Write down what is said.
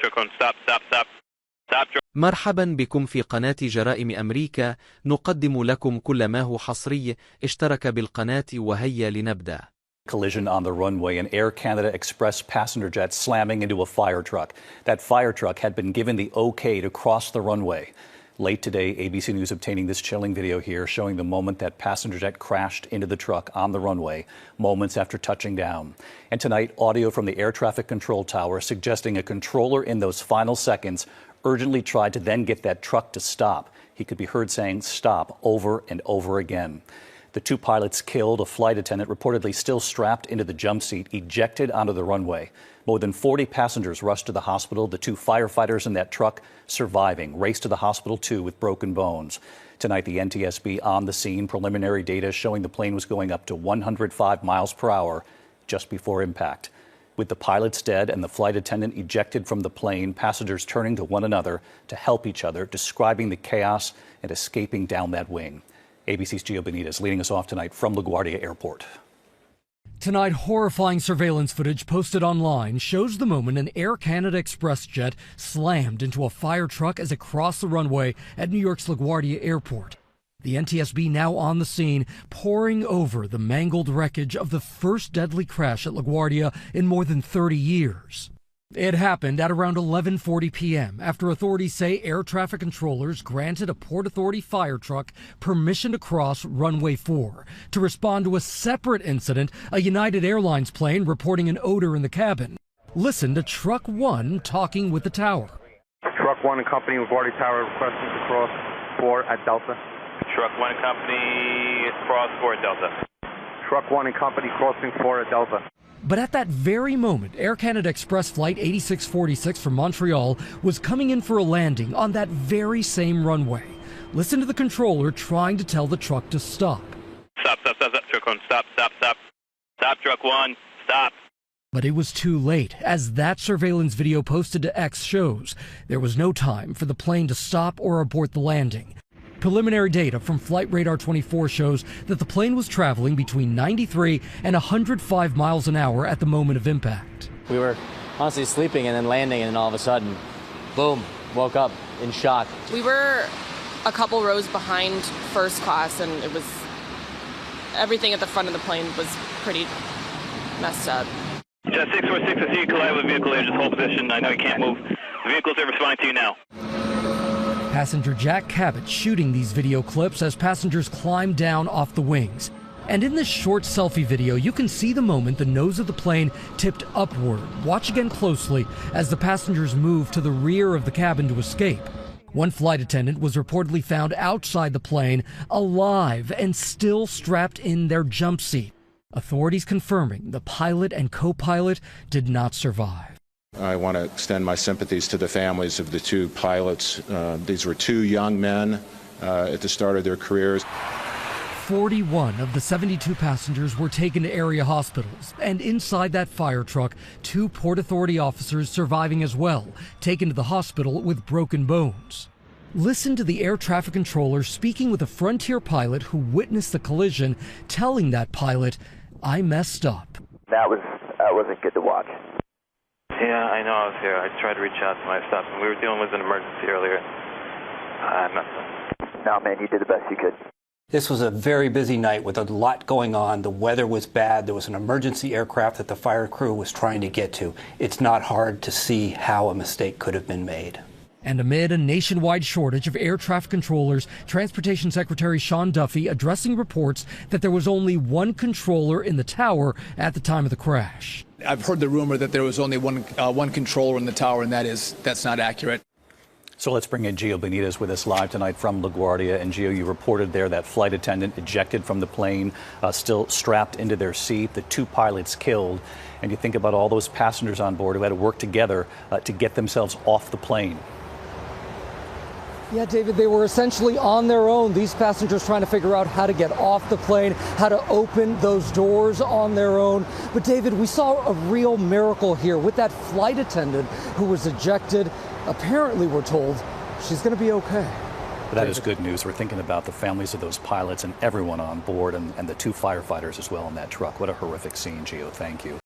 شكرا. stop. مرحبا بكم في قناة جرائم أمريكا، نقدم لكم كل ما هو حصري. اشترك بالقناة وهيا لنبدأ. Collision on the runway, an Air Canada Express passenger jet slamming into a fire truck. That fire truck had been given the okay to cross the runway. Late today, ABC News obtaining this chilling video here showing the moment that passenger jet crashed into the truck on the runway, moments after touching down. And tonight, audio from the air traffic control tower suggesting a controller in those final seconds urgently tried to then get that truck to stop. He could be heard saying stop over and over again. The two pilots killed, a flight attendant reportedly still strapped into the jump seat, ejected onto the runway. More than 40 passengers rushed to the hospital. The two firefighters in that truck surviving, raced to the hospital too with broken bones. Tonight, the NTSB on the scene, preliminary data showing the plane was going up to 105 miles per hour just before impact. With the pilots dead and the flight attendant ejected from the plane, passengers turning to one another to help each other, describing the chaos and escaping down that wing. ABC's Gio Benitez leading us off tonight from LaGuardia Airport. Tonight, horrifying surveillance footage posted online shows the moment an Air Canada Express jet slammed into a fire truck as it crossed the runway at New York's LaGuardia Airport. The NTSB now on the scene, poring over the mangled wreckage of the first deadly crash at LaGuardia in more than 30 years. It happened at around 11:40 p.m. after authorities say air traffic controllers granted a Port Authority fire truck permission to cross runway 4 to respond to a separate incident, a United Airlines plane reporting an odor in the cabin. Listen to Truck 1 talking with the tower. Truck 1 and company LaGuardia Tower requesting to cross 4 at Delta. Truck 1 company, cross 4 at Delta. Truck 1 and company crossing 4 at Delta. But at that very moment, Air Canada Express Flight 8646 from Montreal was coming in for a landing on that very same runway. Listen to the controller trying to tell the truck to stop. Stop, truck 1, stop. Stop, truck 1, stop. But it was too late, as that surveillance video posted to X shows. There was no time for the plane to stop or abort the landing. Preliminary data from Flight Radar 24 shows that the plane was traveling between 93 and 105 miles an hour at the moment of impact. We were honestly sleeping and then landing, and all of a sudden, boom, woke up in shock. We were a couple rows behind first class, and it was everything at the front of the plane was pretty messed up. Jet 646, I see you collide with a vehicle there. Just hold position. I know you can't move. The vehicles are responding to you now. Passenger Jack Cabot shooting these video clips as passengers climb down off the wings. And in this short selfie video, you can see the moment the nose of the plane tipped upward. Watch again closely as the passengers move to the rear of the cabin to escape. One flight attendant was reportedly found outside the plane, alive and still strapped in their jump seat. Authorities confirming the pilot and co-pilot did not survive. I want to extend my sympathies to the families of the two pilots. These were two young men at the start of their careers. 41 of the 72 passengers were taken to area hospitals, and inside that fire truck, two Port Authority officers surviving as well, taken to the hospital with broken bones. Listen to the air traffic controller speaking with a Frontier pilot who witnessed the collision, telling that pilot, "I messed up." That wasn't good to watch. Yeah, I know I was here. I tried to reach out to my staff, and we were dealing with an emergency earlier. I messed up. No, man, you did the best you could. This was a very busy night with a lot going on. The weather was bad. There was an emergency aircraft that the fire crew was trying to get to. It's not hard to see how a mistake could have been made. And amid a nationwide shortage of air traffic controllers, Transportation Secretary Sean Duffy addressing reports that there was only one controller in the tower at the time of the crash. I've heard the rumor that there was only one controller in the tower, and that's not accurate. So let's bring in Gio Benitez with us live tonight from LaGuardia. And Gio, you reported there that flight attendant ejected from the plane, still strapped into their seat, the two pilots killed. And you think about all those passengers on board who had to work together to get themselves off the plane. Yeah, David, they were essentially on their own. These passengers trying to figure out how to get off the plane, how to open those doors on their own. But David, we saw a real miracle here with that flight attendant who was ejected. Apparently, we're told she's going to be okay. That is good news. We're thinking about the families of those pilots and everyone on board, and the two firefighters as well in that truck. What a horrific scene, Gio. Thank you.